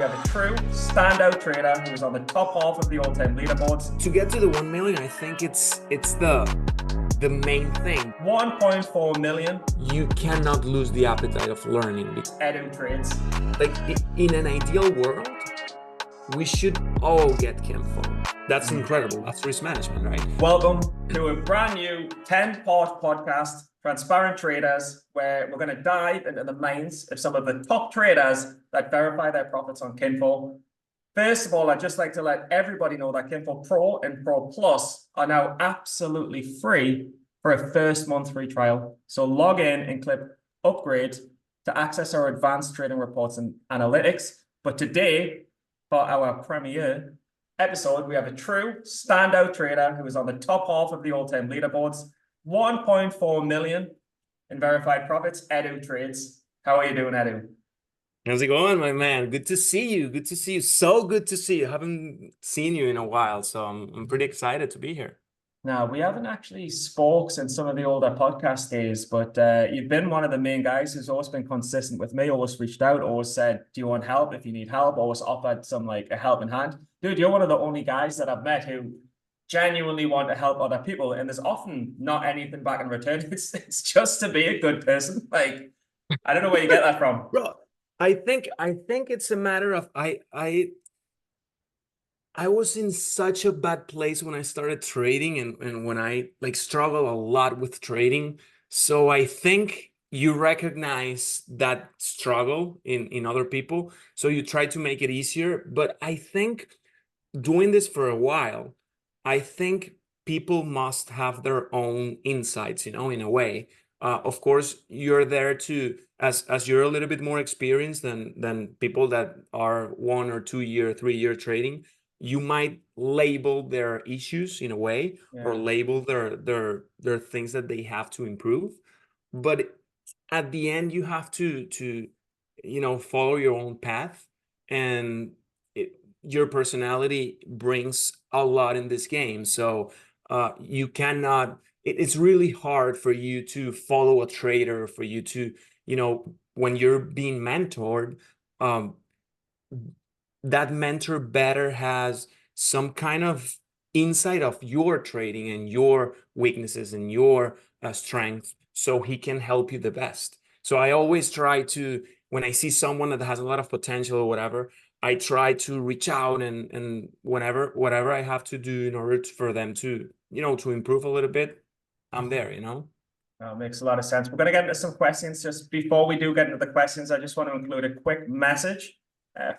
We have a true standout trader who is on the top half of the all-time leaderboards. To get to the 1 million, I think it's the main thing. 1.4 million. You cannot lose the appetite of learning. Edu Trades. Like in an ideal world, we should all get Kinfo. That's incredible. That's risk management, right? Welcome to a brand new 10-part podcast, Transparent Traders, where we're going to dive into the minds of some of the top traders that verify their profits on Kinfo. First of all, I'd just like to let everybody know that Kinfo Pro and Pro Plus are now absolutely free for a first month free trial. So log in and click upgrade to access our advanced trading reports and analytics. But today, for our premiere episode, we have a true standout trader who is on the top half of the all-time leaderboards. 1.4 million in verified profits. Edu Trades. How are you doing, Edu? How's it going, my man? Good to see you. Good to see you. So good to see you. Haven't seen you in a while, so I'm pretty excited to be here. Now, we haven't actually spoke since some of the older podcast days, but you've been one of the main guys who's always been consistent with me, always reached out, always said, do you want help if you need help, always offered some like a helping hand. Dude, you're one of the only guys that I've met who genuinely want to help other people, and there's often not anything back in return. It's just to be a good person. Like, I don't know where you get that from. Bro, I think it's a matter of I was in such a bad place when I started trading and when I like struggle a lot with trading. So I think you recognize that struggle in other people. So you try to make it easier. But I think doing this for a while, I think people must have their own insights, in a way. Of course, you're there to, as you're a little bit more experienced than people that are 1 or 2 year, 3 year trading, you might label their issues in a way, or label their things that they have to improve. But at the end, you have to follow your own path, and your personality brings a lot in this game. So you cannot, it's really hard for you to follow a trader, for you to, when you're being mentored, that mentor better has some kind of insight of your trading and your weaknesses and your strengths, so he can help you the best. So I always try to, when I see someone that has a lot of potential or whatever, I try to reach out and whatever I have to do in order for them to, to improve a little bit, I'm there, Makes a lot of sense. We're going to get into some questions. Just before we do get into the questions, I just want to include a quick message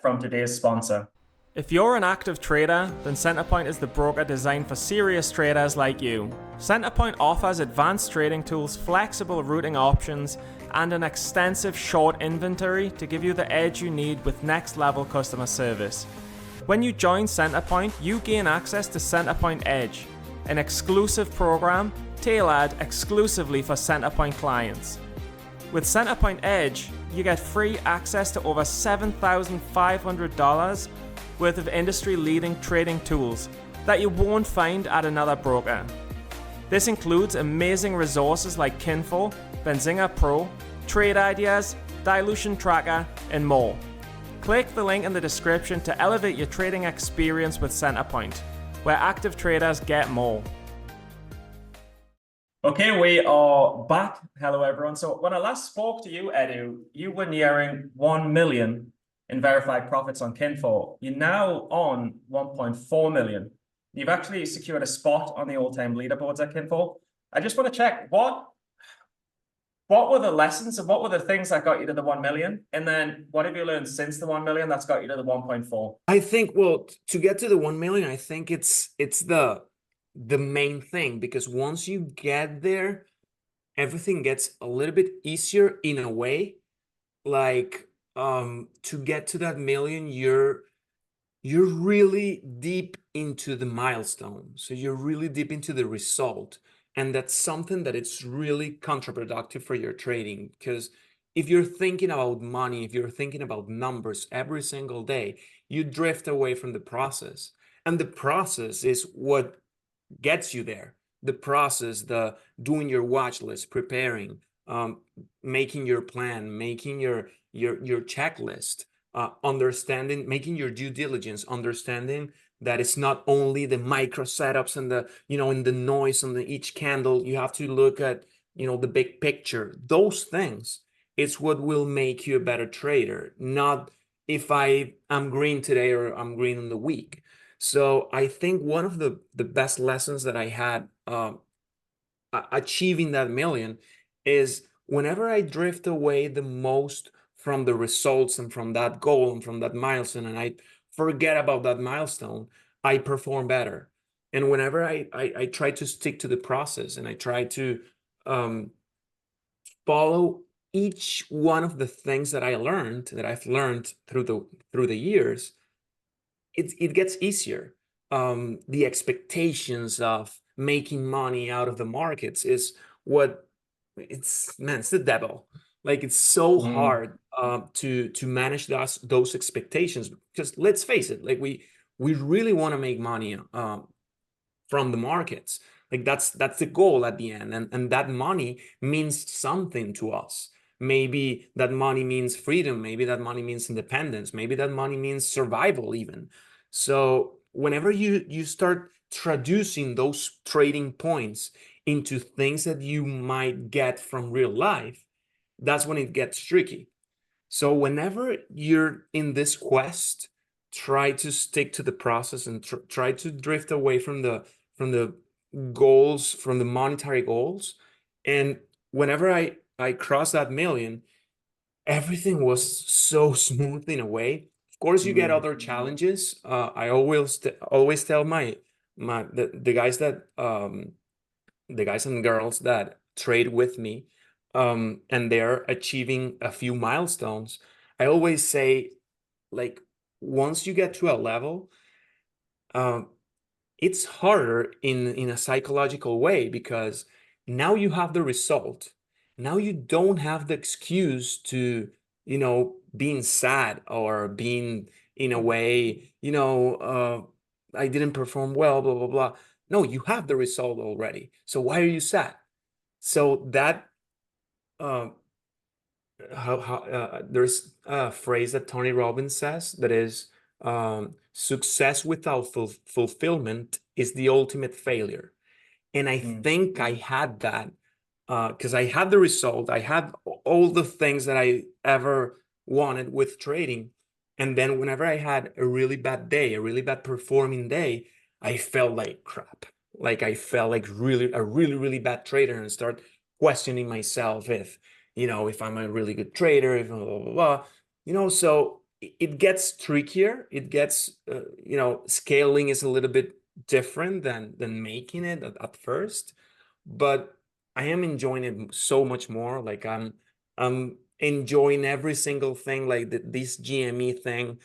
from today's sponsor. If you're an active trader, then Centerpoint is the broker designed for serious traders like you. Centerpoint offers advanced trading tools, flexible routing options, and an extensive short inventory to give you the edge you need with next-level customer service. When you join Centerpoint, you gain access to Centerpoint Edge, an exclusive program tailored exclusively for Centerpoint clients. With Centerpoint Edge, you get free access to over $7,500 worth of industry-leading trading tools that you won't find at another broker. This includes amazing resources like Kinfo, Benzinga Pro, Trade Ideas, Dilution Tracker, and more. Click the link in the description to elevate your trading experience with Centerpoint, where active traders get more. Okay, we are back. Hello, everyone. So when I last spoke to you, Edu, you were nearing 1 million in verified profits on Kinfo. You're now on 1.4 million. You've actually secured a spot on the all-time leaderboards at Kinfo. I just want to check, what were the lessons and what were the things that got you to the 1 million? And then what have you learned since the 1 million that's got you to the 1.4? I think, well, to get to the 1 million, I think it's the main thing, because once you get there, everything gets a little bit easier in a way. Like to get to that million, you're really deep into the milestone, so you're really deep into the result, and that's something that it's really counterproductive for your trading, because if you're thinking about money, if you're thinking about numbers every single day, you drift away from the process, and the process is what gets you there. The process, the doing your watch list, preparing, making your plan, making your checklist, understanding, making your due diligence, understanding that it's not only the micro setups and the, in the noise on each candle. You have to look at, the big picture. Those things, it's what will make you a better trader, not if I am green today or I'm green in the week. So I think one of the best lessons that I had achieving that million is whenever I drift away the most from the results and from that goal and from that milestone, and I forget about that milestone, I perform better. And whenever I try to stick to the process and I try to follow each one of the things that I've learned through the years, it gets easier. The expectations of making money out of the markets is what it's the devil. Like, it's so hard to manage those expectations, because let's face it, like we really want to make money from the markets. Like, that's the goal at the end, and that money means something to us. Maybe that money means freedom, maybe that money means independence, maybe that money means survival even. So whenever you start traducing those trading points into things that you might get from real life, that's when it gets tricky. So whenever you're in this quest, try to stick to the process and try to drift away from the goals, from the monetary goals. And whenever I crossed that million, everything was so smooth in a way. Of course, you get other challenges. I always tell the guys that the guys and girls that trade with me, and they're achieving a few milestones. I always say, like, once you get to a level, um, it's harder in a psychological way, because now you have the result. Now you don't have the excuse to, being sad or being in a way, I didn't perform well, blah, blah, blah. No, you have the result already. So why are you sad? So that, uh, there's a phrase that Tony Robbins says that is, success without fulfillment is the ultimate failure. And I think I had that, because I had the result, I had all the things that I ever wanted with trading. And then whenever I had a really bad day, a really bad performing day, I felt like crap. Like, I felt like really bad trader, and start questioning myself if I'm a really good trader, if blah, blah, blah, blah. So it gets trickier. It gets, scaling is a little bit different than making it at first, but I am enjoying it so much more. Like, I'm enjoying every single thing, like this GME thing.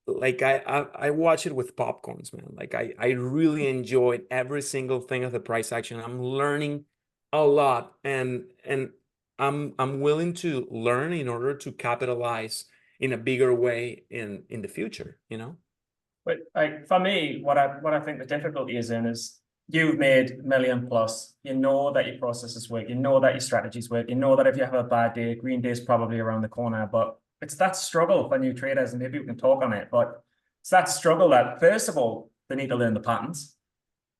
Like, I watch it with popcorns, man. Like, I really enjoyed every single thing of the price action. I'm learning a lot, and I'm willing to learn in order to capitalize in a bigger way in the future. But like for me, what I think the difficulty is in is you've made a million plus. You know that your processes work. You know that your strategies work. You know that if you have a bad day, green day is probably around the corner. But it's that struggle for new traders, and maybe we can talk on it. But it's that struggle that, first of all, they need to learn the patterns,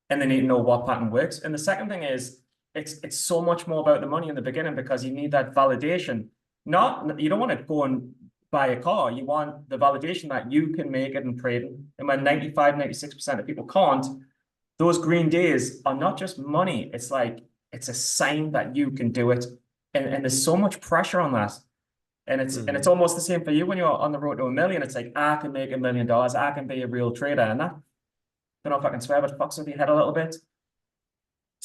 and they need to know what pattern works. And the second thing is, it's so much more about the money in the beginning, because you need that validation. You don't want to go and buy a car. You want the validation that you can make it in trading. And when 95, 96% of people can't, those green days are not just money. It's like, it's a sign that you can do it. And there's so much pressure on that. And it's almost the same for you when you're on the road to a million. It's like, I can make $1 million. I can be a real trader. And that, I don't know if I can swear, but fucks with your head a little bit.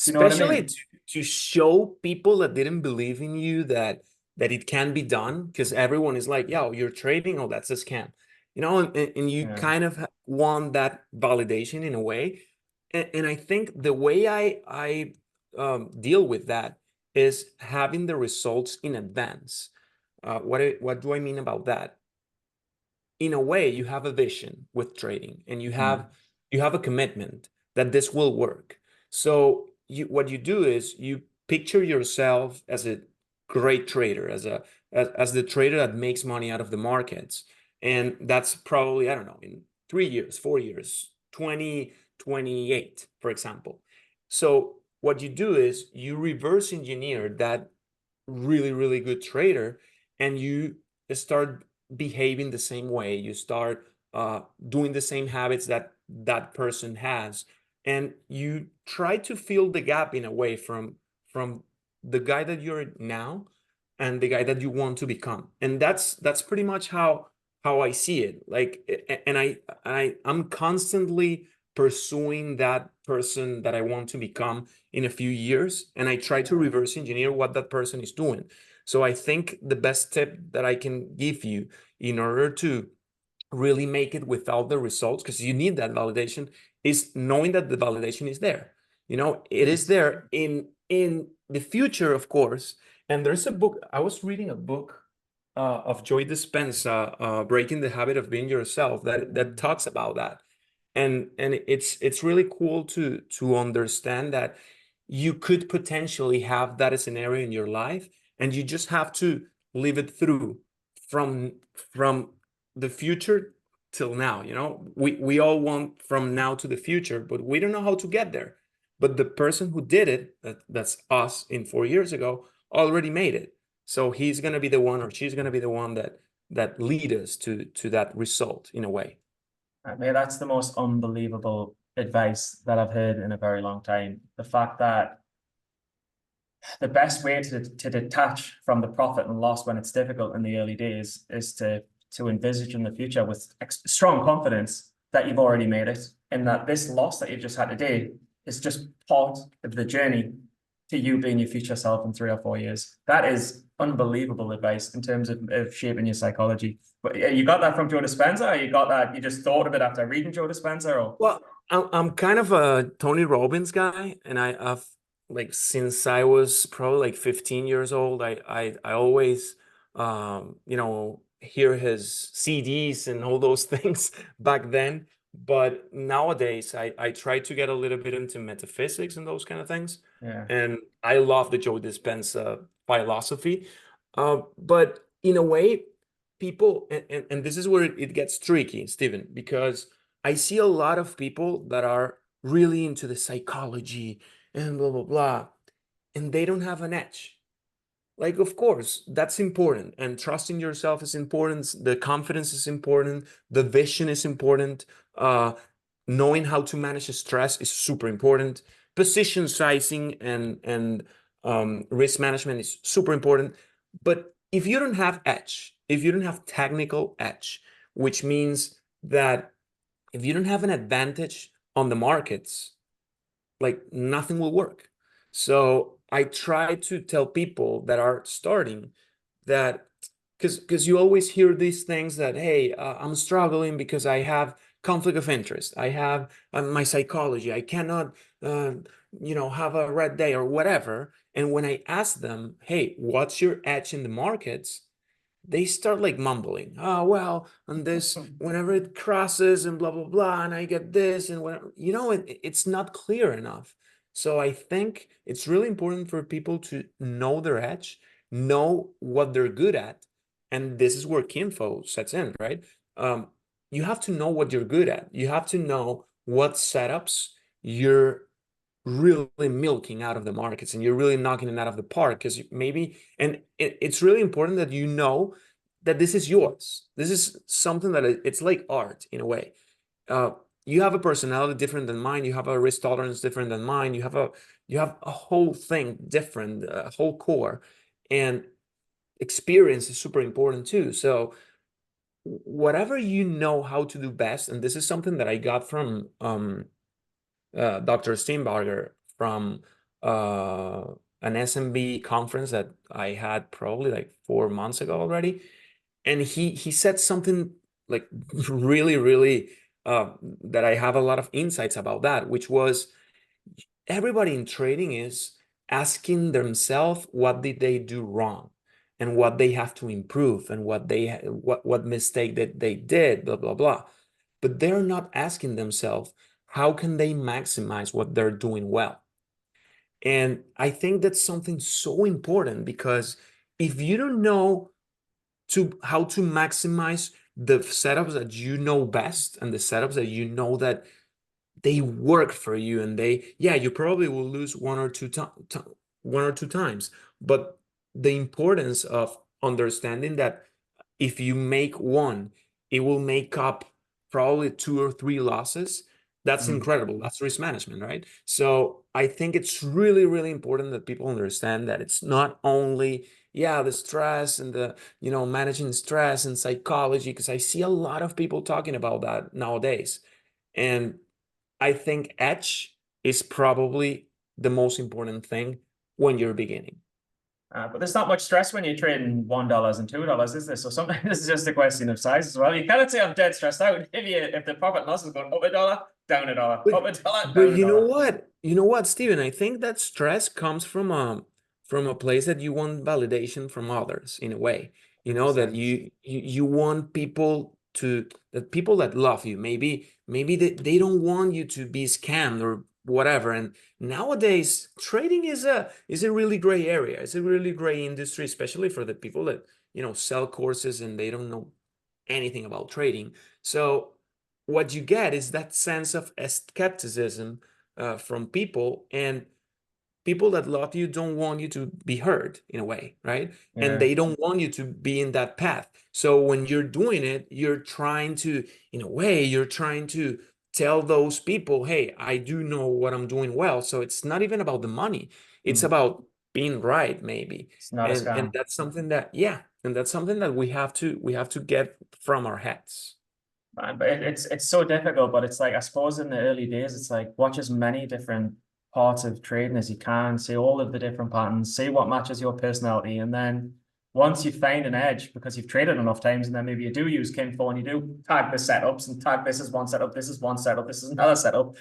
You know what I Especially mean? to show people that didn't believe in you that it can be done, because everyone is like, yo, you're trading, oh, that's a scam, and you Yeah. kind of want that validation in a way. And I think the way I deal with that is having the results in advance. What do I mean about that? In a way, you have a vision with trading, and you have a commitment that this will work. So what you do is you picture yourself as a great trader, as the trader that makes money out of the markets, And that's probably, I don't know, in 3 years, 4 years, 2028, for example. So what you do is you reverse engineer that really, really good trader, and you start behaving the same way. You start doing the same habits that that person has, and you try to fill the gap in a way from the guy that you're now and the guy that you want to become. And that's pretty much how I see it. Like, and I'm constantly pursuing that person that I want to become in a few years, and I try to reverse engineer what that person is doing. So I think the best tip that I can give you in order to really make it without the results, because you need that validation, is knowing that the validation is there. You know, it is there in the future, of course. And there's a book, I was reading a book of Joy Dispenza, Breaking the Habit of Being Yourself, that talks about that. And it's really cool to understand that you could potentially have that scenario in your life, and you just have to live it through from the future till now. You know, we all want from now to the future, but we don't know how to get there. But the person who did it, that's us in 4 years ago, already made it. So he's going to be the one, or she's going to be the one that lead us to that result in a way. I mean, that's the most unbelievable advice that I've heard in a very long time. The fact that the best way to detach from the profit and loss when it's difficult in the early days is to envisage in the future with strong confidence that you've already made it, and that this loss that you've just had today is just part of the journey to you being your future self in 3 or 4 years. That is unbelievable advice in terms of shaping your psychology. But you got that from Joe Dispenza, or you got that, you just thought of it after reading Joe Dispenza? Or Well, I'm kind of a Tony Robbins guy, and I've like since I was probably like 15 years old, I always you know, hear his CDs and all those things back then. But nowadays I try to get a little bit into metaphysics and those kind of things. yeah, And I love the Joe Dispenza philosophy. But in a way, people, and this is where it gets tricky, Stephen, because I see a lot of people that are really into the psychology and blah, blah, blah, and they don't have an edge. Like, of course, that's important. And trusting yourself is important. The confidence is important. The vision is important. Knowing how to manage stress is super important. Position sizing and risk management is super important. But if you don't have edge, if you don't have technical edge, which means that if you don't have an advantage on the markets, like nothing will work. So I try to tell people that are starting that, because you always hear these things that, hey, I'm struggling because I have conflict of interest. I have my psychology. I cannot, you know, have a red day or whatever. And when I ask them, hey, what's your edge in the markets? They start like mumbling. Oh, well, and this, whenever it crosses and blah, blah, blah, and I get this and whatever, you know, it's not clear enough. So I think it's really important for people to know their edge, know what they're good at. And this is where Kinfo sets in, right? You have to know what you're good at. You have to know what setups you're really milking out of the markets and you're really knocking it out of the park, because maybe, and it's really important that you know that this is yours. This is something that it's like art in a way. You have a personality different than mine. You have a risk tolerance different than mine. You have a whole thing different, a whole core, and experience is super important too. So whatever you know how to do best, and this is something that I got from Dr. Steinbarger from an SMB conference that I had probably like 4 months ago already. And he said something like really, really that I have a lot of insights about that, which was everybody in trading is asking themselves what did they do wrong and what they have to improve and what mistake that they did, blah, blah, blah. But they're not asking themselves how can they maximize what they're doing well. And I think that's something so important, because if you don't know how to maximize the setups that you know best and the setups that you know that they work for you, and you probably will lose one or two times, but the importance of understanding that if you make one, it will make up probably 2 or 3 losses. That's incredible. That's risk management, right? So I think it's really, really important that people understand that it's not only, the stress and the, managing stress and psychology, because I see a lot of people talking about that nowadays. And I think edge is probably the most important thing when you're beginning. But there's not much stress when you're trading $1 and $2, is there? So sometimes it's just a question of size as well. You cannot say I'm dead stressed out if the profit and loss is going up $1, down $1, up $1, But down you know $1. what? You know what, Steven? I think that stress comes from a place that you want validation from others in a way. You know, that 100%. you want people to that people that love you. Maybe they don't want you to be scammed or whatever. And nowadays, trading is a really gray area. It's a really gray industry, especially for the people that, sell courses and they don't know anything about trading. So what you get is that sense of skepticism from people, and people that love you don't want you to be hurt in a way, right? And Yeah. they don't want you to be in that path. So when you're doing it, you're trying to, in a way, you're trying to tell those people, hey, I do know what I'm doing well. So it's not even about the money. It's about being right, maybe. It's not a And scam. that's something that, and that's something that we have to get from our heads. But it's so difficult, but it's like, I suppose in the early days, it's like watch as many different parts of trading as you can, see all of the different patterns, see what matches your personality. And then once you find an edge, because you've traded enough times, and then maybe you do use Kinfo and you do tag the setups and tag this is one setup, this is one setup, this is another setup,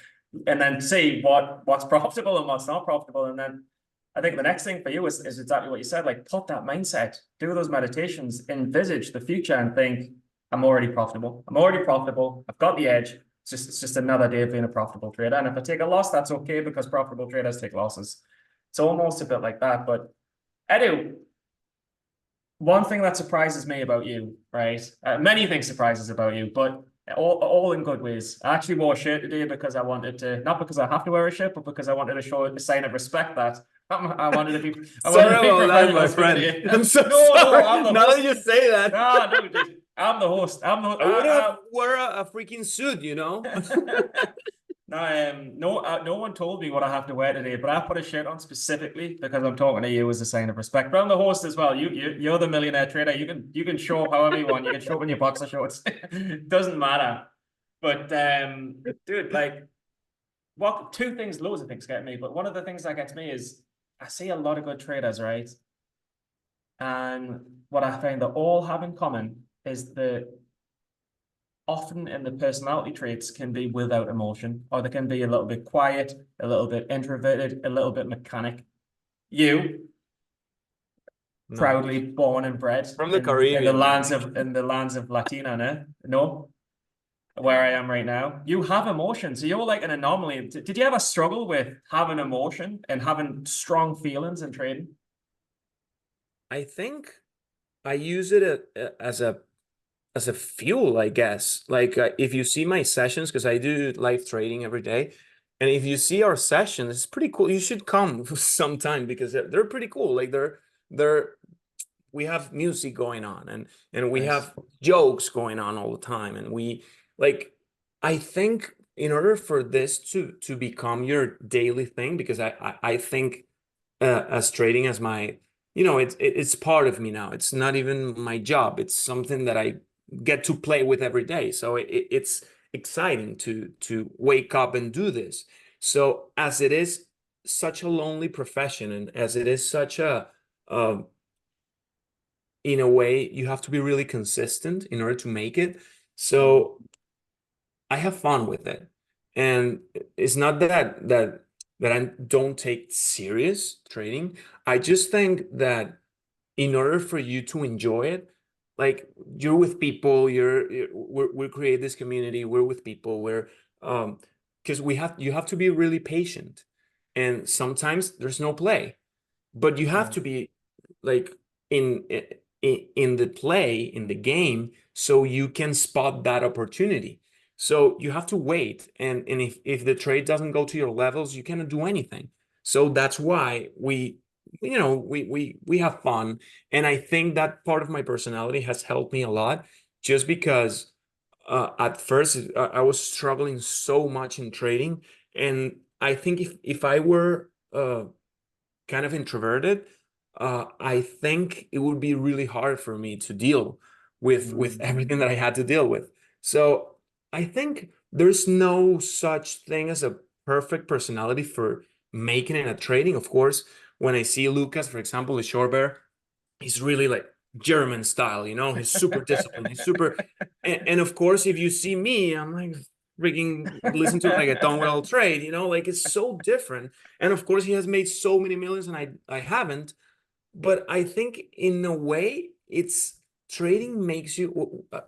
and then see what's profitable and what's not profitable. And then I think the next thing for you is exactly what you said, like put that mindset, do those meditations, envisage the future and think, I'm already profitable. I'm already profitable. I've got the edge. It's just another day of being a profitable trader. And if I take a loss, that's okay, because profitable traders take losses. It's almost a bit like that. But Edu, one thing that surprises me about you, right? Many things surprises about you, but all in good ways. I actually wore a shirt today because I wanted to, not because I have to wear a shirt, but because I wanted to show a sign of respect that I wanted to be. Sorry about that, my friend. I'm so sorry. I'm the Now host. that you say that. No, dude, I'm the host. I'm the. I would have wear a freaking suit, No one told me what I have to wear today, but I put a shirt on specifically because I'm talking to you as a sign of respect. But I'm the host as well. You're the millionaire trader. You can show up however you want. You can show up in your boxer shorts. Doesn't matter. But dude, like, what two things, loads of things get me, but one of the things that gets me is I see a lot of good traders, right? And what I find they all have in common is that often in the personality traits can be without emotion, or they can be a little bit quiet, a little bit introverted, a little bit mechanic. You, No. proudly born and bred From the in Caribbean. the lands of Latina, no, where I am right now. You have emotion, so you're like an anomaly. Did you ever struggle with having emotion and having strong feelings in trading? I think I use it as a fuel, I guess. Like if you see my sessions, because I do live trading every day, and if you see our sessions, it's pretty cool. You should come sometime because they're pretty cool. Like they're we have music going on, and we Nice. have jokes going on all the time, and we like. I think in order for this to become your daily thing, because I think as trading as my, it's part of me now. It's not even my job. It's something that I get to play with every day. So it's exciting to wake up and do this. So as it is such a lonely profession, and as it is such in a way, you have to be really consistent in order to make it. So I have fun with it. And it's not that I don't take serious trading. I just think that in order for you to enjoy it, like you're with people, we create this community, we're with people, because you have to be really patient. And sometimes there's no play, but you have to be like in the play, in the game, so you can spot that opportunity. So you have to wait, and if the trade doesn't go to your levels, you cannot do anything. So that's why we have fun, and I think that part of my personality has helped me a lot, just because at first I was struggling so much in trading, and I think if I were kind of introverted, I think it would be really hard for me to deal with everything that I had to deal with. So I think there's no such thing as a perfect personality for making it at trading. Of course, when I see Lucas, for example, the short bear, he's really like German style, he's super disciplined. He's super, and of course, if you see me, I'm like freaking listen to like a Donwell trade, like it's so different. And of course, he has made so many millions, and I haven't. But I think in a way, it's trading makes you.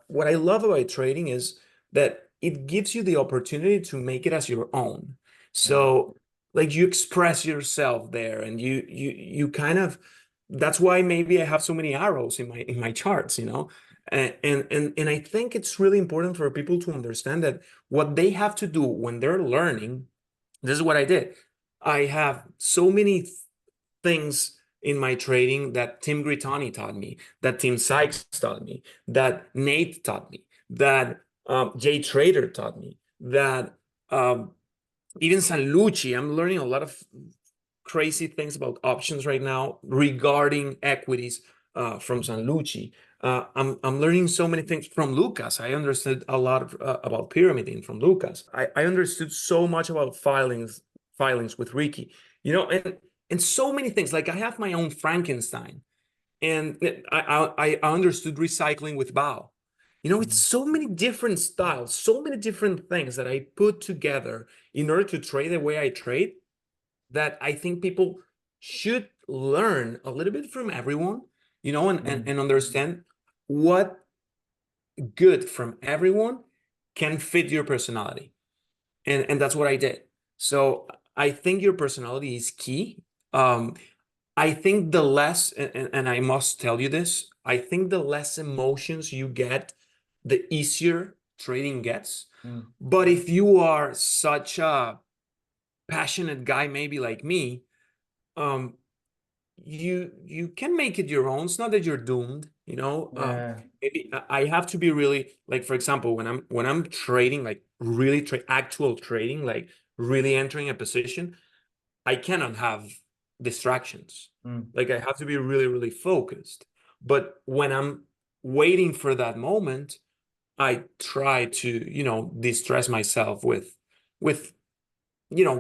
What I love about trading is that it gives you the opportunity to make it as your own. So like you express yourself there, and you kind of. That's why maybe I have so many arrows in my charts, and I think it's really important for people to understand that what they have to do when they're learning. This is what I did. I have so many things in my trading that Tim Gritani taught me, that Tim Sykes taught me, that Nate taught me, that Jay Trader taught me, that even Sanlucci. I'm learning a lot of crazy things about options right now regarding equities from Sanlucci. I'm learning so many things from Lucas. I understood a lot about pyramiding from Lucas. I understood so much about filings with Ricky, and so many things. Like I have my own Frankenstein, and I understood recycling with Bao. It's so many different styles, so many different things that I put together in order to trade the way I trade, that I think people should learn a little bit from everyone, and understand what good from everyone can fit your personality. And that's what I did. So I think your personality is key. I think the less, and I must tell you this, I think the less emotions you get, the easier trading gets. But if you are such a passionate guy, maybe like me, um, you can make it your own. It's not that you're doomed, maybe I have to be really, like, for example, when I'm trading, like really actual trading, like really entering a position, I cannot have distractions. Like I have to be really, really focused. But when I'm waiting for that moment, I try to, distress myself with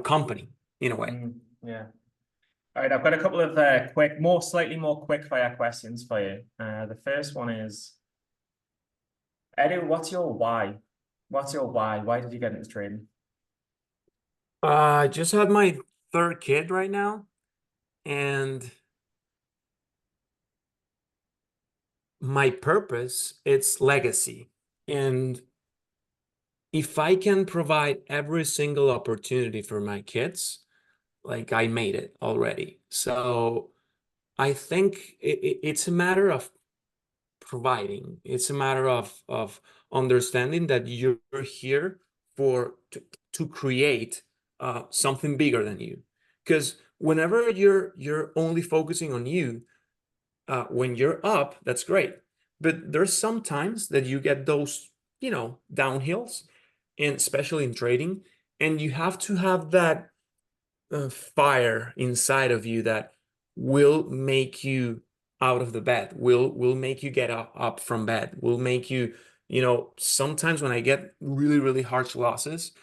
company in a way. Yeah. All right, I've got a couple of slightly more quick fire questions for you. The first one is, Edu, what's your why? What's your why? Why did you get into trading? I just had my third kid right now, and my purpose, it's legacy. And if I can provide every single opportunity for my kids, like I made it already. So I think it's a matter of providing. It's a matter of understanding that you're here to create something bigger than you. Because whenever you're only focusing on you, when you're up, that's great. But there's sometimes that you get those, downhills, and especially in trading, and you have to have that fire inside of you that will make you out of the bed, will make you get up from bed, will make you, sometimes when I get really, really harsh losses,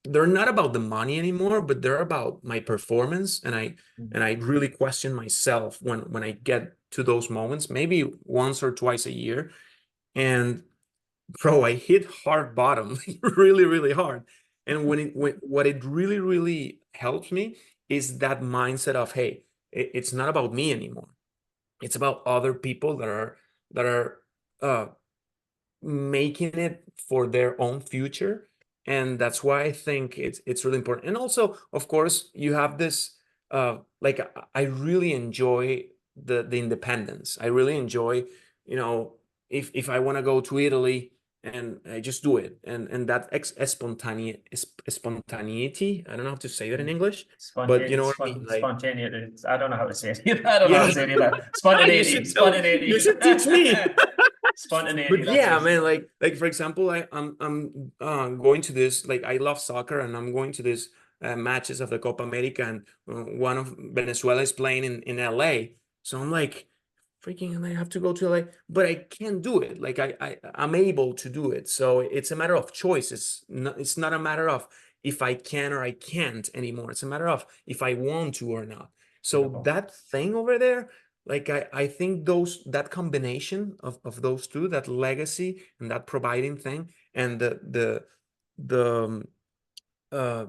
they're not about the money anymore, but they're about my performance. And I really question myself when I get to those moments, maybe once or twice a year. And bro, I hit hard bottom, really, really hard. And what it really, really helps me is that mindset of, hey, it's not about me anymore. It's about other people that are uh, making it for their own future. And that's why I think it's really important. And also, of course, you have this like I really enjoy the independence. I really enjoy, you know, if I want to go to Italy and I just do it, and that spontaneity. I don't know how to say that in English, but you know what I mean. Like, Spontaneity. I don't know how to say it. I don't know how yeah, to say it either. you Spontaneity. should tell, you Spontaneity. should teach me. Spontaneity. But That's yeah, it. man, like for example, I'm going to this, like I love soccer and I'm going to this matches of the Copa America, and one of Venezuela is playing in LA. So I'm like, freaking, and I have to go to LA, but I can't do it. Like I'm able to do it. So it's a matter of choice. It's not a matter of if I can or I can't anymore. It's a matter of if I want to or not. So Beautiful. that thing over there, like I think that combination of those two, that legacy and that providing thing, and the uh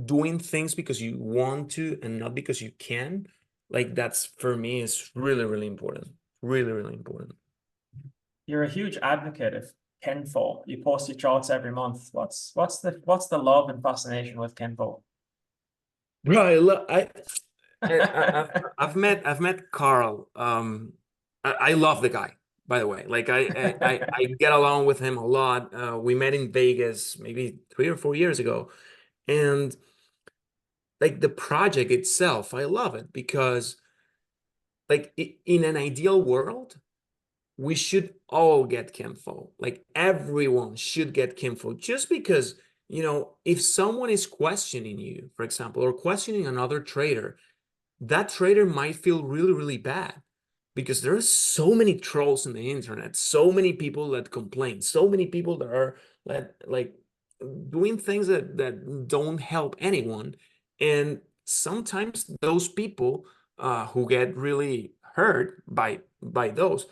doing things because you want to and not because you can, like that's for me is really, really important. Really, really important. You're a huge advocate of Kinfo. You post your charts every month. What's the love and fascination with Kinfo? Right. Look, I've met Carl. I love the guy, by the way. Like I get along with him a lot. We met in Vegas maybe 3 or 4 years ago, and like the project itself, I love it because like in an ideal world, we should all get Kinfo. Like everyone should get Kinfo just because, if someone is questioning you, for example, or questioning another trader, that trader might feel really, really bad because there are so many trolls in the internet, so many people that complain, so many people that are like doing things that don't help anyone. And sometimes those people who get really hurt by those,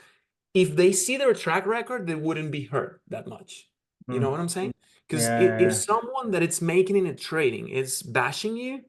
if they see their track record, they wouldn't be hurt that much. You know Hmm. what I'm saying? Because if Yeah. someone that it's making in a trading is bashing you,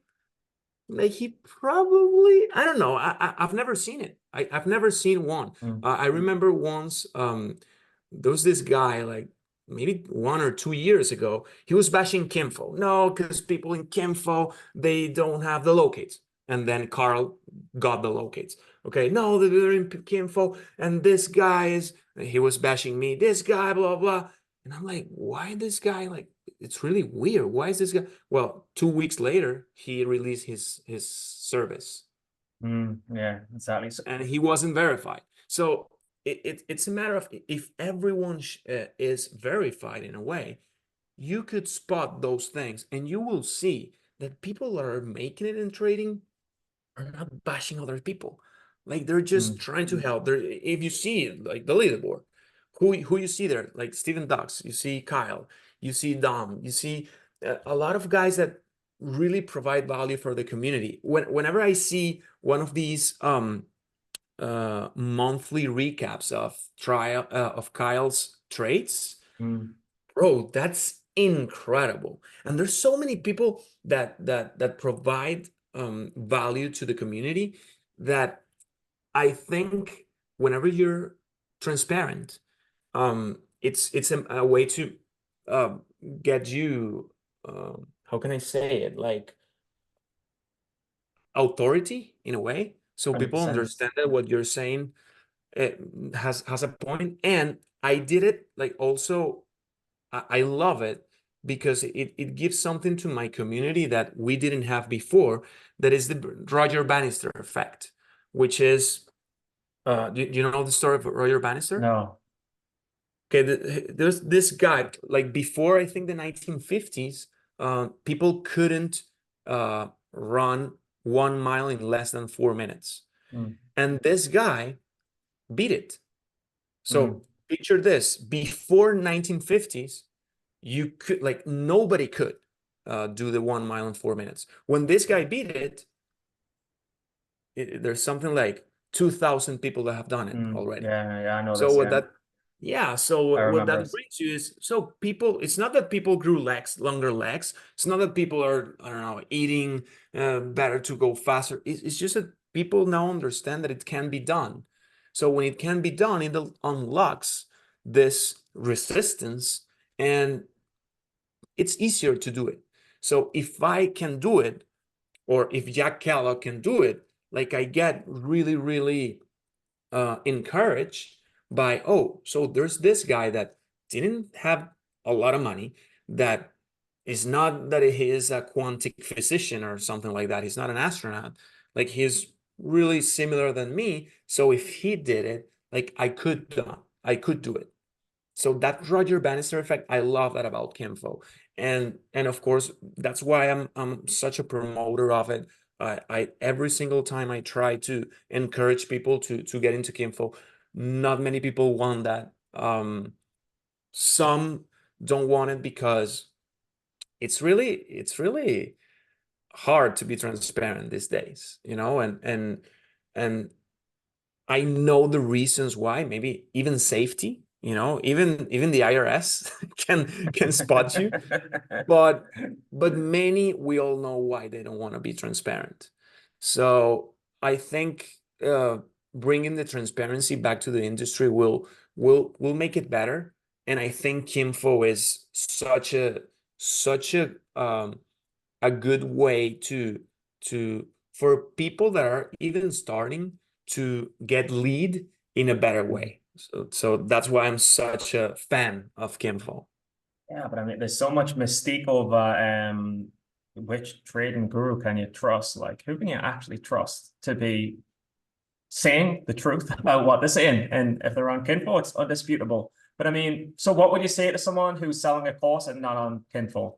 like he probably, I don't know. I've never seen it. I've never seen one. Hmm. I remember once there was this guy like maybe 1 or 2 years ago. He was bashing Kinfo. No, because people in Kinfo they don't have the locates. And then Carl got the locates. Okay, no, they're in Kinfo, and this guy he was bashing me. This guy, blah blah. And I'm like, why this guy like? It's really weird. Why is this guy? Well, 2 weeks later, he released his service, Yeah, exactly. and he wasn't verified. So it's a matter of if everyone is verified in a way, you could spot those things, and you will see that people that are making it in trading are not bashing other people. Like they're just trying to help. If you see like the leaderboard, who you see there, like Steven Dux, you see Kyle, you see Dom, you see a lot of guys that really provide value for the community. Whenever I see one of these monthly recaps of Kyle's trades, bro, that's incredible. And there's so many people that provide value to the community that I think whenever you're transparent, it's a way to uh, get you how can I say it, like authority in a way, so people 100%. understand that what you're saying has a point. And I did it like also I love it because it gives something to my community that we didn't have before. That is the Roger Bannister effect, which is do you know the story of Roger Bannister? No. Okay, there's this guy, like before, I think the 1950s, people couldn't run 1 mile in less than 4 minutes. Mm. And this guy beat it. Mm. So picture this, before 1950s, you could, like nobody could do the 1 mile in 4 minutes. When this guy beat it, there's something like 2,000 people that have done it already. Yeah, I know So this. what Yeah, that, yeah. So I what remember that it. brings you is, so people, it's not that people grew longer legs. It's not that people are, I don't know, eating better to go faster. It's just that people now understand that it can be done. So when it can be done, it unlocks this resistance, and it's easier to do it. So if I can do it, or if Jack Kellogg can do it, like I get really, really encouraged by, oh, so there's this guy that didn't have a lot of money, that is not that he is a quantic physician or something like that. He's not an astronaut. Like, he's really similar than me. So if he did it, like, I could do it. So that Roger Bannister effect, I love that about Kinfo. And of course, that's why I'm such a promoter of it. I every single time I try to encourage people to get into Kinfo, not many people want that. Some don't want it because it's really hard to be transparent these days, and I know the reasons why. Maybe even safety, even the IRS can spot you, but many, we all know why they don't want to be transparent. So I think bringing the transparency back to the industry will make it better. And I think Kinfo is such a good way to for people that are even starting to get lead in a better way. So that's why I'm such a fan of Kinfo. Yeah, but I mean, there's so much mystique over which trading guru can you trust? Like, who can you actually trust to be saying the truth about what they're saying? And if they're on Kinfo, it's undisputable. But I mean, so what would you say to someone who's selling a course and not on Kinfo?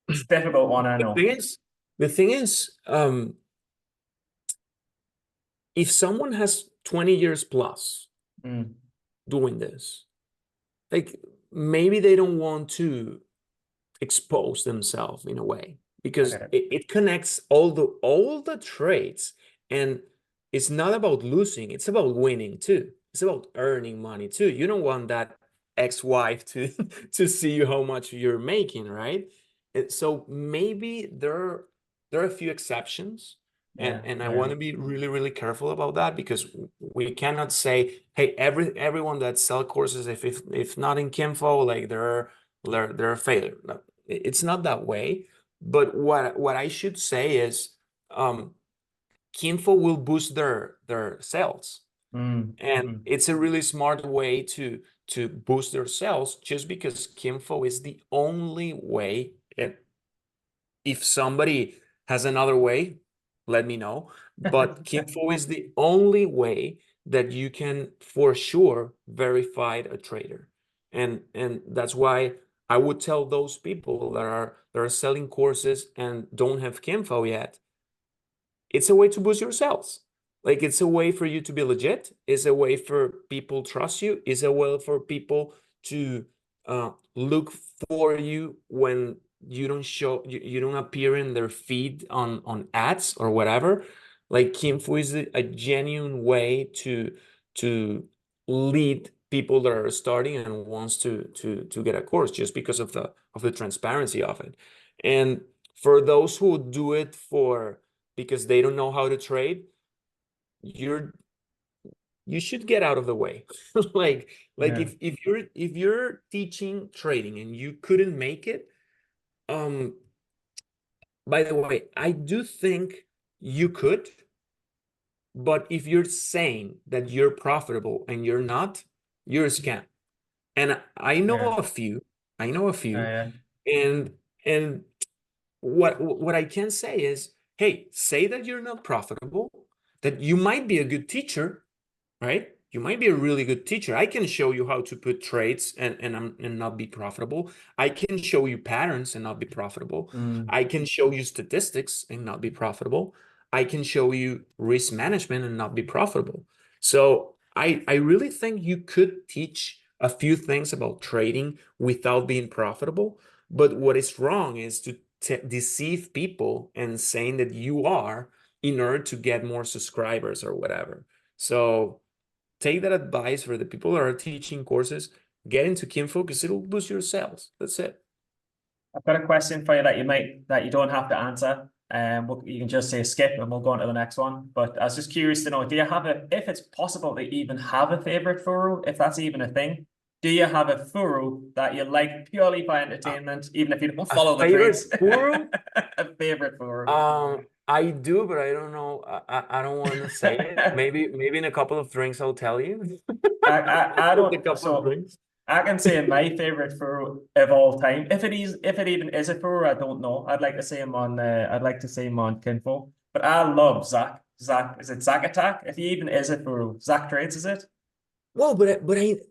It's a difficult one, I The know. thing is, if someone has 20 years plus Mm, doing this, like, maybe they don't want to expose themselves in a way, I because get it. it connects all the traits, and it's not about losing, it's about winning too. It's about earning money too. You don't want that ex-wife to to see you how much you're making, right? So maybe there are a few exceptions, Yeah, and I yeah. want to be really, really careful about that, because we cannot say, hey, everyone that sell courses, if not in Kinfo, like, they're a failure. No, it's not that way. But what I should say is, Kinfo will boost their sales, Mm, and mhm. it's a really smart way to boost their sales, just because Kinfo is the only way. And if somebody has another way, let me know. But Kinfo is the only way that you can for sure verify a trader. And that's why I would tell those people that are selling courses and don't have Kinfo yet, it's a way to boost your sales. Like, it's a way for you to be legit. It's a way for people trust you. It's a way for people to look for you when you don't appear in their feed on ads or whatever. Like, Kinfo is a genuine way to lead people that are starting and wants to get a course, just because of the transparency of it. And for those who do it for because they don't know how to trade, you're you should get out of the way. Like, Yeah, if you're teaching trading and you couldn't make it, um by the way, I do think you could, but if you're saying that you're profitable and you're not, you're a scam. And I yeah, know a few, I know a few, yeah. and and what I can say is, hey, say that you're not profitable, that you might be a good teacher, right? You might be a really good teacher. I can show you how to put trades and not be profitable. I can show you patterns and not be profitable. Mm. I can show you statistics and not be profitable. I can show you risk management and not be profitable. So I really think you could teach a few things about trading without being profitable. But what is wrong is to deceive people and saying that you are, in order to get more subscribers or whatever. So take that advice for the people that are teaching courses. Get into Kinfo because it'll boost your sales. That's it. I've got a question for you that you don't have to answer. You can just say skip and we'll go on to the next one. But I was just curious to know, do you have if it's possible to even have a favorite FURU, if that's even a thing, do you have a FURU that you like purely for A, entertainment, even if you don't a follow the favorite trades? guru? A favorite FURU. Um, I do, but I don't know. I don't want to say it. Maybe in a couple of drinks I'll tell you. I With a don't, couple of so drinks. I can say my favorite FURU of all time. If it even is a FURU, I don't know. I'd like to see him on Kinfo. But I love Zach. Zach, is it Zach Attack? If he even is a FURU, Zach Trades, is it? Well,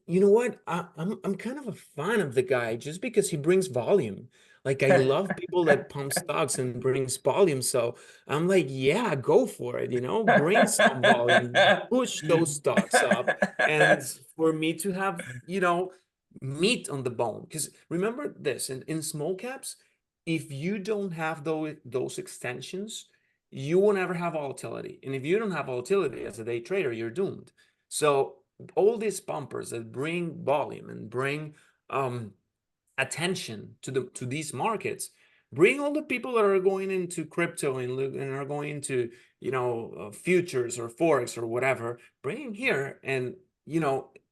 you know what? I'm kind of a fan of the guy just because he brings volume. Like I love people that pump stocks and brings volume. So I'm like, yeah, go for it. Bring some volume, push those stocks up, and for me to have, meat on the bone. Because remember this, in small caps, if you don't have those extensions, you will never have volatility. And if you don't have volatility as a day trader, you're doomed. So all these pumpers that bring volume and bring attention to these markets, bring all the people that are going into crypto and are going into futures or forex or whatever, bring them here, and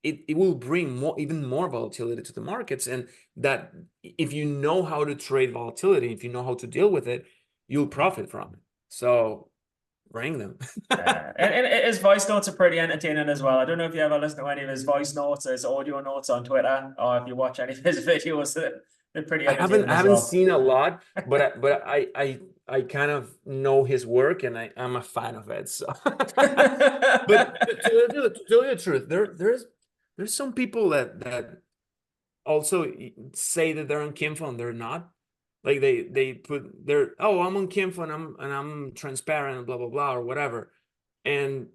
it will bring even more volatility to the markets. And that, if you know how to trade volatility, if you know how to deal with it, you'll profit from it. So bring them. And his voice notes are pretty entertaining as well. I don't know if you ever listen to any of his voice notes, his audio notes on Twitter, or if you watch any of his videos. They're pretty entertaining I as haven't well. seen a lot, but I kind of know his work, and I'm a fan of it. So, but to tell you the truth, there's some people that also say that they're on Kinfo and they're not. Like they put their, oh, I'm on Kinfo and I'm transparent and blah blah blah or whatever, and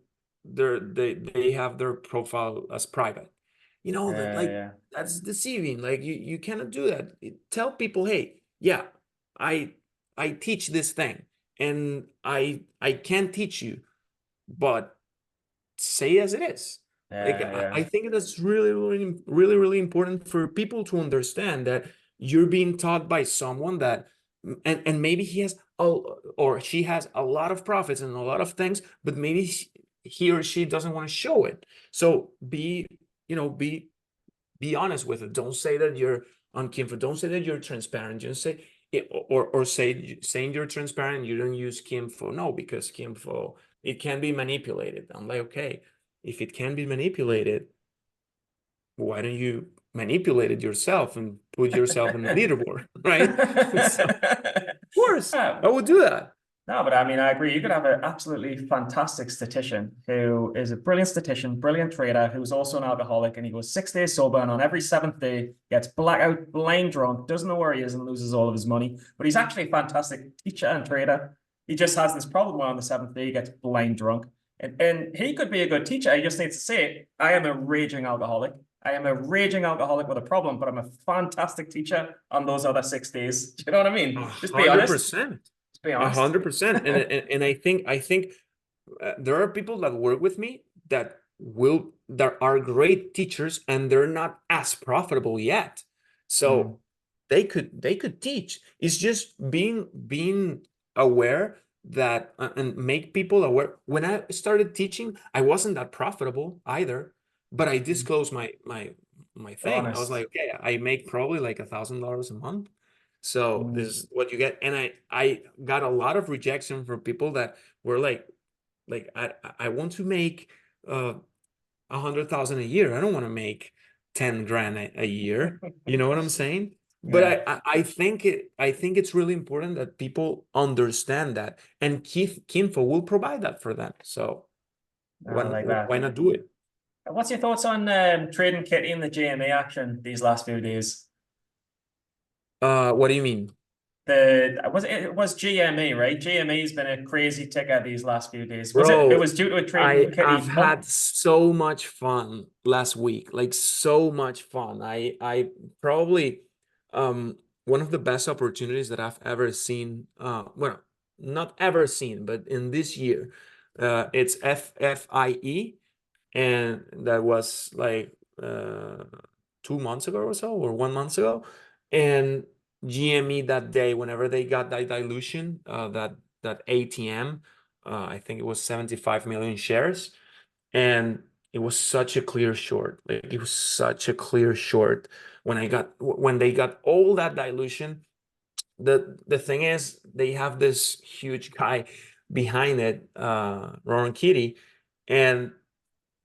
they have their profile as private. That, like, Yeah. that's deceiving. Like you cannot do that. Tell people, hey, yeah, I I teach this thing, and I can teach you, but say as it is. Like I Yeah. think that's really important for people to understand that you're being taught by someone that, and maybe he has or she has a lot of profits and a lot of things, but maybe he or she doesn't want to show it. So be honest with it. Don't say that you're on Kinfo. Don't say that you're transparent. Just say it, or saying you're transparent. You don't use Kinfo. No, because Kinfo, it can be manipulated. I'm like, okay, if it can be manipulated, why don't you manipulate it yourself and put yourself in the leaderboard, right? So, of course, Yeah. I would do that. No, but I mean, I agree. You could have an absolutely fantastic statistician who is a brilliant statistician, brilliant trader, who's also an alcoholic, and he goes 6 days sober, and on every seventh day gets blackout, blind drunk, doesn't know where he is, and loses all of his money. But he's actually a fantastic teacher and trader. He just has this problem where on the seventh day he gets blind drunk, and he could be a good teacher. He just needs to say, "I am a raging alcoholic. I am a raging alcoholic with a problem, but I'm a fantastic teacher on those other 6 days." Do you know what I A mean? Just be hundred honest. percent. Just be A honest. hundred percent. And I think there are people that work with me that are great teachers, and they're not as profitable yet. Mm. So they could teach. It's just being aware that, and make people aware. When I started teaching, I wasn't that profitable either, but I disclosed my thing. I was Honest. like, okay, I make probably like $1,000 a month. So this Mm. is what you get. And I got a lot of rejection from people that were like I want to make 100,000 a year. I don't want to make 10 grand a year. You know what I'm saying? But Yeah, I think it's really important that people understand that, and Kinfo will provide that for them. So I like why that. not do it? What's your thoughts on trading Kitty in the JMA action these last few days? What do you mean? It was GME, right? GME has been a crazy ticker these last few days. It Bro, was due to a trading I've Kitty pump. had so much fun last week, like so much fun. I probably one of the best opportunities that I've ever seen. Well, not ever seen, but in this year, it's FFIE, and that was like 2 months ago or so, or 1 month ago, and GME that day, whenever they got that dilution, that ATM, I think it was 75 million shares, and it was such a clear short. Like it was such a clear short when they got all that dilution. The thing is, they have this huge guy behind it, Ron Kitty, and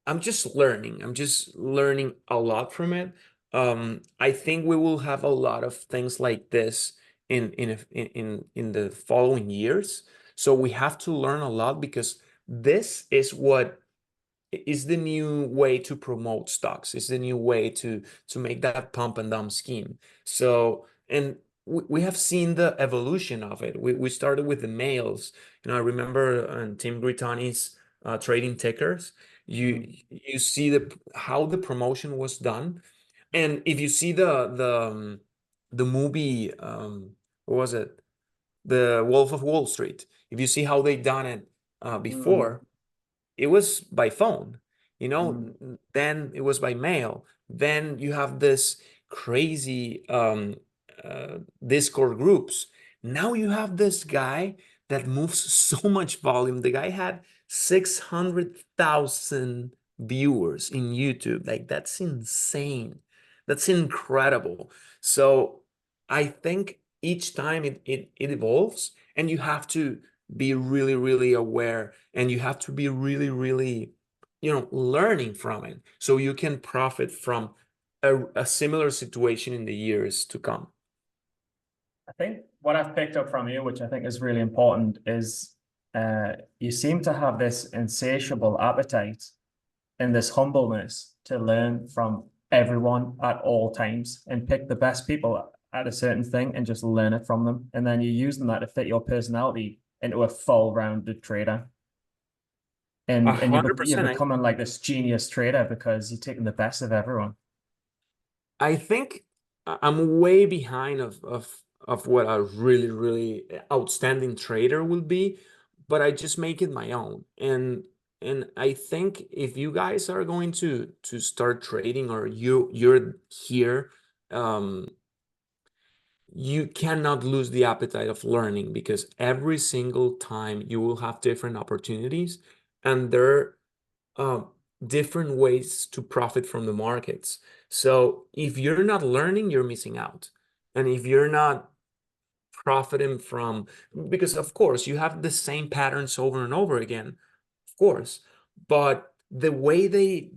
I'm just learning. I'm just learning a lot from it. I think we will have a lot of things like this in the following years. So we have to learn a lot, because this is what is the new way to promote stocks. It's the new way to make that pump and dump scheme. So, and we have seen the evolution of it. We started with the males. I remember Tim Grittani's trading tickers. You see how the promotion was done, and if you see the movie, what was it, The Wolf of Wall Street? If you see how they done it before, it was by phone, then it was by mail. Then you have this crazy Discord groups. Now you have this guy that moves so much volume. The guy had 600,000 viewers in YouTube. Like, that's insane. That's incredible. So I think each time it evolves, and you have to be really, really aware, and you have to be really, really, learning from it, so you can profit from a similar situation in the years to come. I think what I've picked up from you, which I think is really important, is you seem to have this insatiable appetite and this humbleness to learn from everyone at all times and pick the best people at a certain thing and just learn it from them. And then you're using that to fit your personality into a full-rounded trader. And you're 100%. becoming like this genius trader because you're taking the best of everyone. I think I'm way behind of what a really, really outstanding trader will be, but I just make it my own. And I think if you guys are going to start trading, or you're here, you cannot lose the appetite of learning, because every single time you will have different opportunities, and there are different ways to profit from the markets. So if you're not learning, you're missing out. And if you're not profiting from, because of course you have the same patterns over and over again, of course, but the way they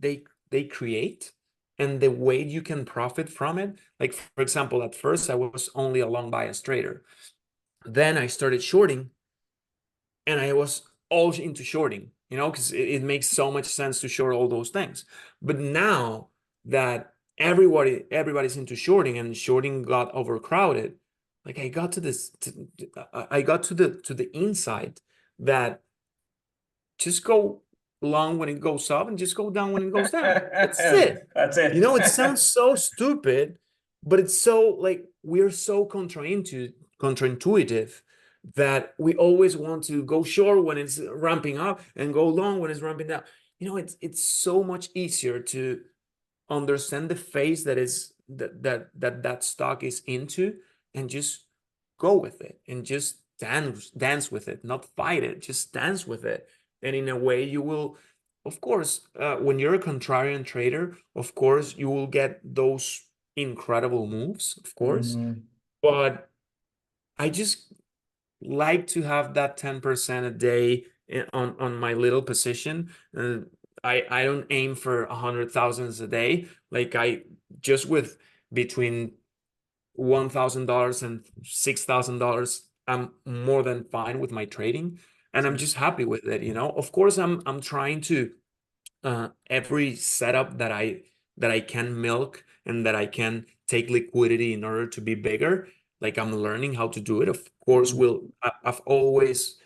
create, and the way you can profit from it, like, for example, at first I was only a long bias trader. Then I started shorting, and I was all into shorting, because it makes so much sense to short all those things. But now that everybody's into shorting, and shorting got overcrowded, like, I got to the insight that just go long when it goes up, and just go down when it goes down. That's it. That's it. It sounds so stupid, but it's so, like, we're so counterintuitive that we always want to go short when it's ramping up and go long when it's ramping down. It's so much easier to understand the phase that stock is into, and just go with it, and just dance with it, not fight it, just dance with it. And in a way, you will, of course, when you're a contrarian trader, of course you will get those incredible moves, of course. But I just like to have that 10% a day on my little position. I don't aim for 100,000 a day. Like, I just, with between $1,000 and $6,000, I'm more than fine with my trading, and I'm just happy with it. Of course, I'm trying to every setup that I can milk, and that I can take liquidity in order to be bigger. Like, I'm learning how to do it. Of course, I've always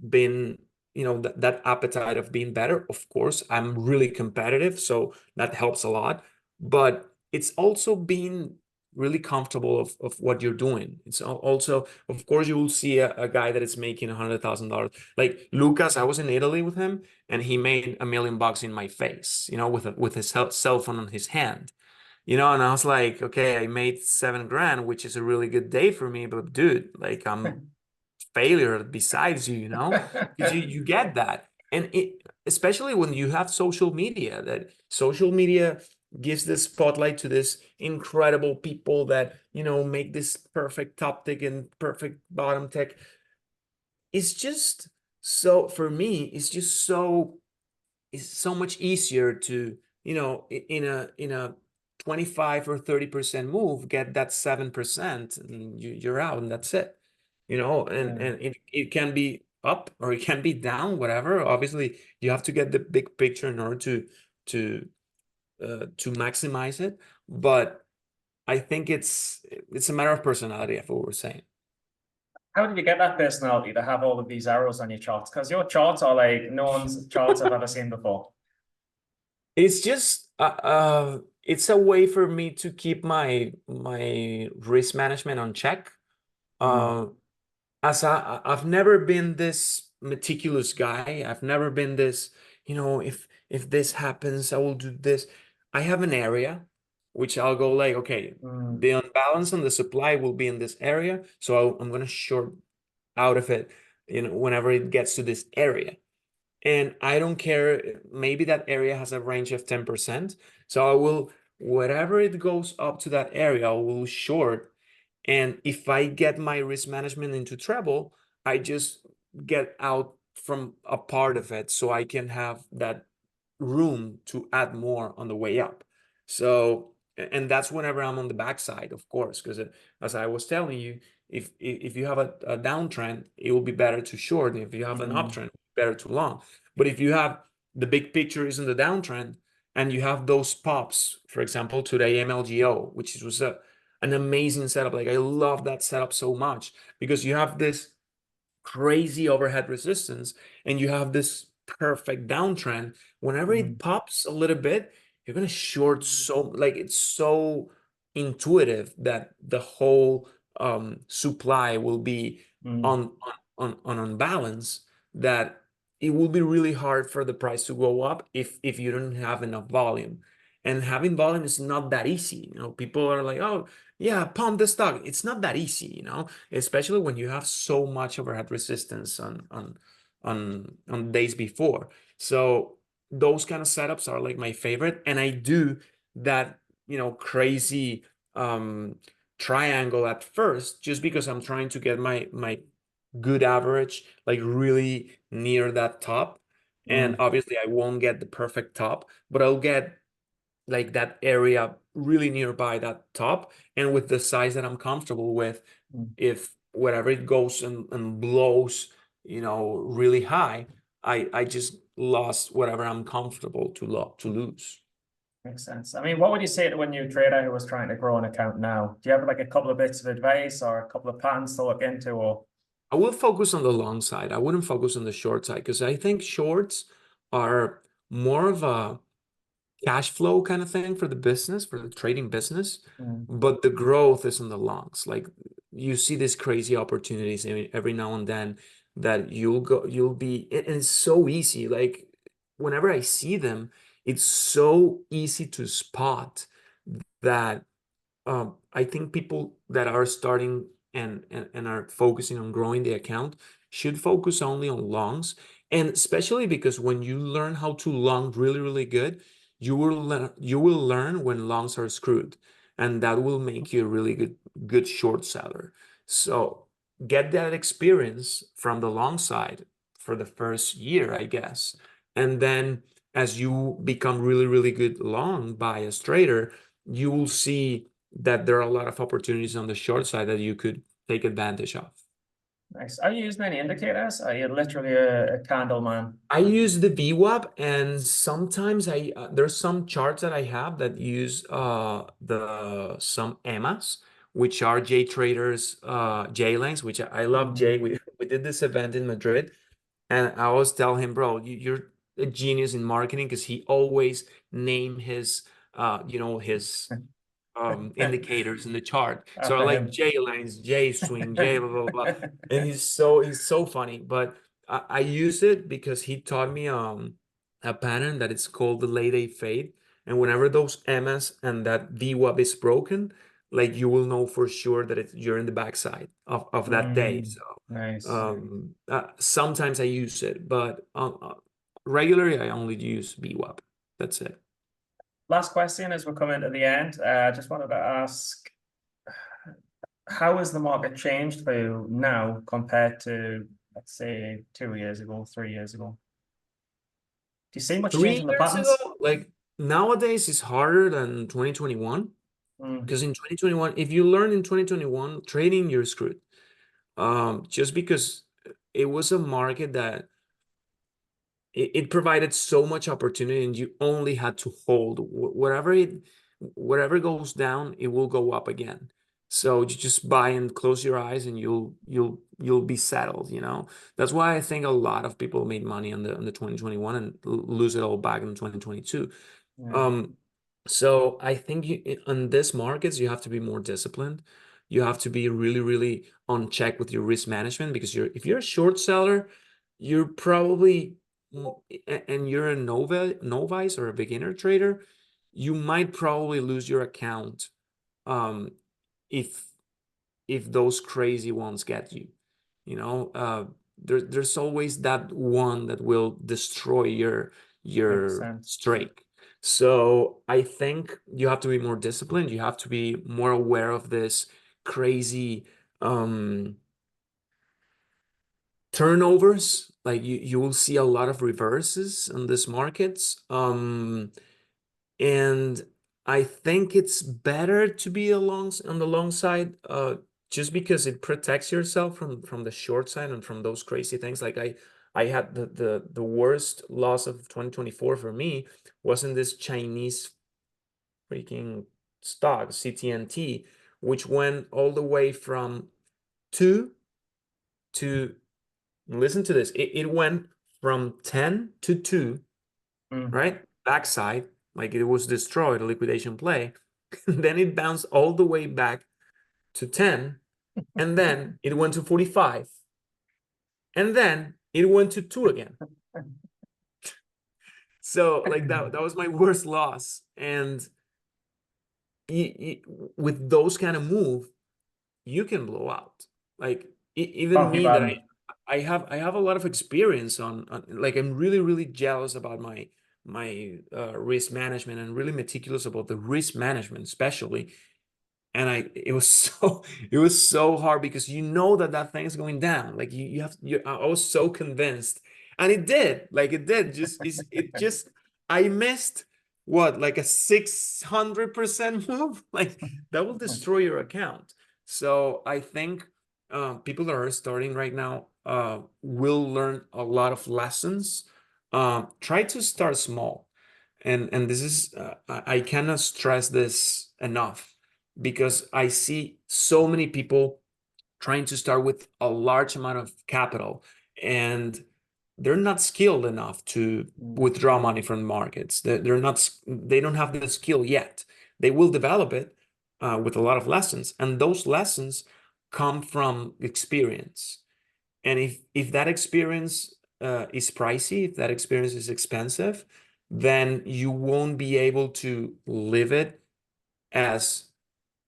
been, that appetite of being better. Of course, I'm really competitive, so that helps a lot. But it's also being really comfortable of what you're doing. It's also, of course, you will see a guy that is making $100,000. Like Lucas, I was in Italy with him, and he made $1 million in my face, with his cell phone on his hand. And I was like, okay, I made 7 grand, which is a really good day for me, but dude, like, I'm failure besides you, because you get that. And especially when you have social media, that social media gives the spotlight to this incredible people that, make this perfect top tick and perfect bottom tick. It's just So for me, it's so much easier to, in a 25 or 30% move, get that 7% and you're out and that's it. And it can be up or it can be down, whatever. Obviously, you have to get the big picture in order to maximize it. But I think it's a matter of personality, as what we're saying. How did you get that personality to have all of these arrows on your charts? Because your charts are like no one's charts I've ever seen before. It's just it's a way for me to keep my risk management on check. As I've never been this meticulous guy. I've never been this, if this happens, I will do this. I have an area which I'll go like, okay, the unbalance on the supply will be in this area, so I'm gonna short out of it, whenever it gets to this area. And I don't care, maybe that area has a range of 10%. So I will, whatever it goes up to that area, I will short. And if I get my risk management into trouble, I just get out from a part of it so I can have that room to add more on the way up. So, and that's whenever I'm on the backside, of course, because as I was telling you, if you have a downtrend, it will be better to short. If you have an uptrend, better to long. But if you have the big picture is in the downtrend and you have those pops, for example, today MLGO, which was an amazing setup. Like I love that setup so much because you have this crazy overhead resistance and you have this perfect downtrend. Whenever it pops a little bit, you're gonna short. So like it's so intuitive that the whole supply will be on balance, that it will be really hard for the price to go up if you don't have enough volume. And having volume is not that easy. People are like, oh yeah, pump the stock. It's not that easy, especially when you have so much overhead resistance on days before. So those kind of setups are like my favorite. And I do that, crazy triangle at first, just because I'm trying to get my good average like really near that top. And obviously I won't get the perfect top, but I'll get like that area really nearby that top, and with the size that I'm comfortable with. If whatever it goes and blows, really high, I just lost whatever I'm comfortable to lose. Makes sense. I mean, what would you say to a new trader who was trying to grow an account now? Do you have like a couple of bits of advice or a couple of patterns to look into? Or I will focus on the long side. I wouldn't focus on the short side because I think shorts are more of a cash flow kind of thing for the business, for the trading business, but the growth is in the longs. Like you see these crazy opportunities every now and then that you'll be, and it's so easy. Like whenever I see them, it's so easy to spot that. I think people that are starting and are focusing on growing the account should focus only on longs. And especially because when you learn how to long really, really good, you will learn when longs are screwed. And that will make you a really good short seller. So get that experience from the long side for the first year, I guess. And then as you become really, really good long bias trader, you will see that there are a lot of opportunities on the short side that you could take advantage of. nice. Are you using any indicators? Are you literally a candle man? I use the VWAP, and sometimes there's some charts that I have that use some EMAs, which are J traders J lanes, which I love. J. We did this event in Madrid, and I always tell him, bro, you're a genius in marketing, because he always name his his indicators in the chart. So I After like him. J lanes, J swing, J blah blah blah. And he's so funny. But I use it because he taught me a pattern that is called the late A fade. And whenever those MS and that VWAP is broken, like you will know for sure that you're in the backside of that day. So Nice. sometimes I use it, but regularly I only use VWAP. That's it. Last question as we're coming to the end. I just wanted to ask, how has the market changed for you now compared to let's say 2 years ago, 3 years ago? Do you see much change Three in the years patterns? ago, like nowadays is harder than 2021, Mm, because in 2021, if you learn in 2021 trading, you're screwed. Just because it was a market that it provided so much opportunity, and you only had to hold whatever goes down, it will go up again. So you just buy and close your eyes, and you'll be settled. That's why I think a lot of people made money on the 2021 and lose it all back in 2022. yeah. So I think on this markets, you have to be more disciplined. You have to be really, really on check with your risk management, because if you're a short seller, you're probably and you're a novice or a beginner trader, you might probably lose your account um, if those crazy ones get you. There's always that one that will destroy your Makes your sense. streak. So I think you have to be more disciplined. You have to be more aware of this crazy turnovers. Like you will see a lot of reverses on these markets. And I think it's better to be on the long side, just because it protects yourself from the short side and from those crazy things. Like I had the worst loss of 2024 for me was in this Chinese freaking stock, CTNT, which went all the way from 2 to, listen to this, it went from 10 to 2, Mm. right? Backside, like it was destroyed, a liquidation play. Then it bounced all the way back to 10, and then it went to 45, and then it went to 2 again. So like that was my worst loss. And with those kind of move, you can blow out. Like even Can't keep me, that adding. I have a lot of experience on, like, I'm really, really jealous about my risk management, and really meticulous about the risk management, especially. And it was so hard, because that thing is going down. Like I was so convinced, and it did. Just I missed what, like a 600% move. Like that will destroy your account. So I think people that are starting right now will learn a lot of lessons. Try to start small, and this is I cannot stress this enough, because I see so many people trying to start with a large amount of capital, and they're not skilled enough to Mm. withdraw money from markets. They don't have the skill yet. They will develop it with a lot of lessons, and those lessons come from experience. And if that experience is pricey, if that experience is expensive, then you won't be able to live it as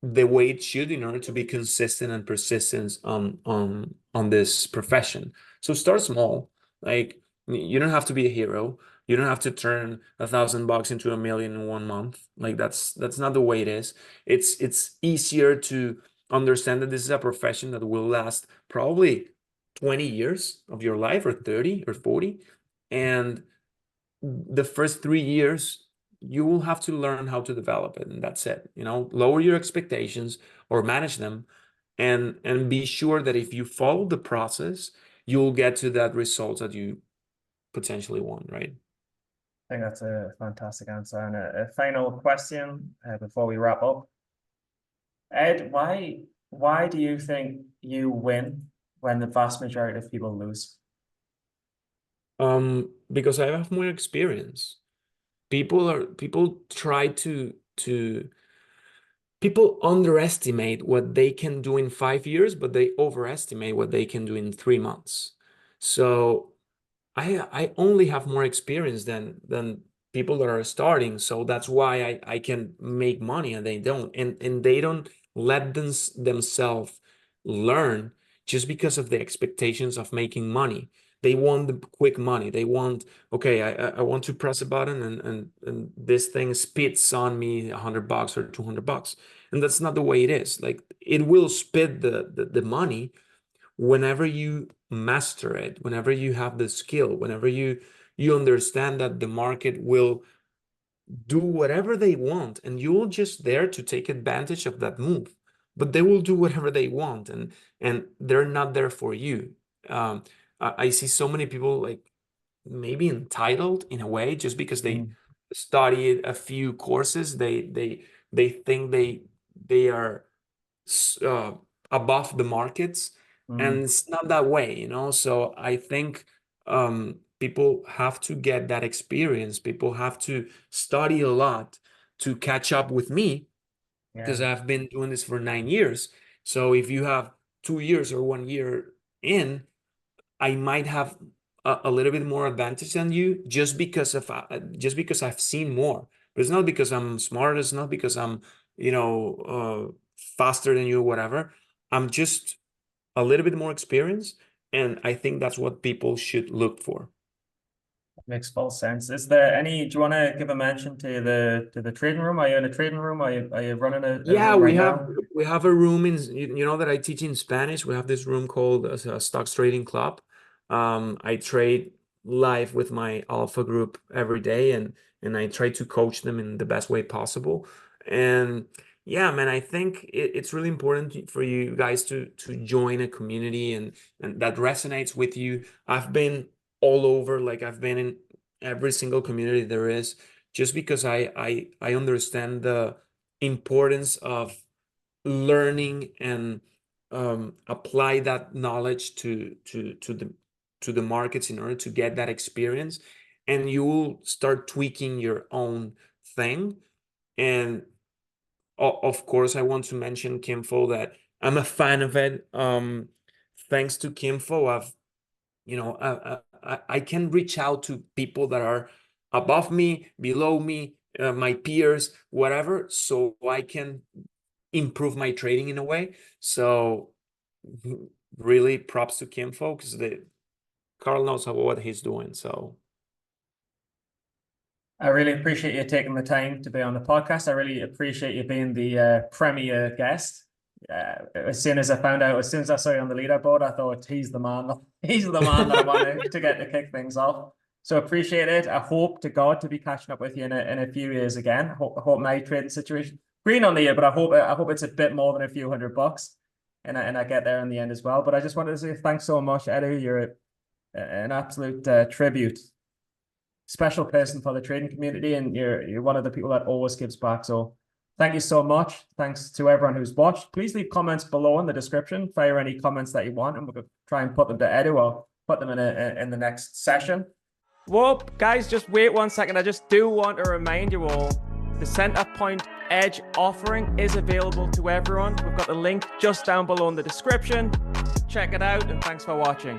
the way it should, in order to be consistent and persistent on this profession. So start small. Like you don't have to be a hero. You don't have to turn $1,000 into $1 million in 1 month. Like that's not the way it is. It's easier to understand that this is a profession that will last probably 20 years of your life, or 30 or 40. And the first 3 years, you will have to learn how to develop it, and that's it. Lower your expectations, or manage them, and be sure that if you follow the process, you'll get to that result that you potentially want, right? I think that's a fantastic answer. And a final question before we wrap up. Ed, why do you think you win when the vast majority of people lose? Because I have more experience. People try to people underestimate what they can do in 5 years, but they overestimate what they can do in 3 months. So I only have more experience than people that are starting. So that's why I can make money, and they don't. And they don't let themselves learn, just because of the expectations of making money. They want the quick money. They want, okay, I want to press a button, and this thing spits on me $100 or $200. And that's not the way it is. Like it will spit the money, whenever you master it, whenever you have the skill, whenever you understand that the market will do whatever they want and you're just there to take advantage of that move, but they will do whatever they want, and they're not there for you. I see so many people like maybe entitled in a way just because they studied a few courses. They think they are uh, above the markets, and it's not that way, you know. So I think people have to get that experience. People have to study a lot to catch up with me, because I've been doing this for 9 years. So if you have 2 years or 1 year in, I might have a little bit more advantage than you just because I've seen more. But it's not because I'm smarter. It's not because I'm, faster than you, whatever. I'm just a little bit more experienced, and I think that's what people should look for. Makes full sense. Is there any? Do you want to give a mention to the trading room? Are you in a trading room? Are you running a Yeah, room we right have now? we have a room in, you know, that I teach in Spanish. We have this room called a stocks trading club. I trade live with my alpha group every day, and I try to coach them in the best way possible. And yeah, man, I think it's really important for you guys to join a community and that resonates with you. I've been all over, like I've been in every single community there is, just because I understand the importance of learning and apply that knowledge to the markets in order to get that experience, and you will start tweaking your own thing. And of course, I want to mention Kinfo, that I'm a fan of it. Thanks to Kinfo, I can reach out to people that are above me, below me, my peers, whatever, so I can improve my trading in a way. So really props to Kinfo, because Carl knows what he's doing. So I really appreciate you taking the time to be on the podcast. I really appreciate you being the premier guest. As soon as I saw you on the leaderboard, I thought he's the man. He's the man that I want to get to kick things off. So appreciate it. I hope to God to be catching up with you in a few years again. I hope my trading situation green on the year, but I hope it's a bit more than a few $100, and I get there in the end as well. But I just wanted to say thanks so much, Edu. You're an absolute tribute. Special person for the trading community, and you're one of the people that always gives back. So thank you so much. Thanks to everyone who's watched. Please leave comments below in the description. Fire any comments that you want, and we'll try and put them to Edu or put them in the next session. Whoa, guys, just wait 1 second. I just do want to remind you all, the Centerpoint Edge offering is available to everyone. We've got the link just down below in the description. Check it out, and thanks for watching.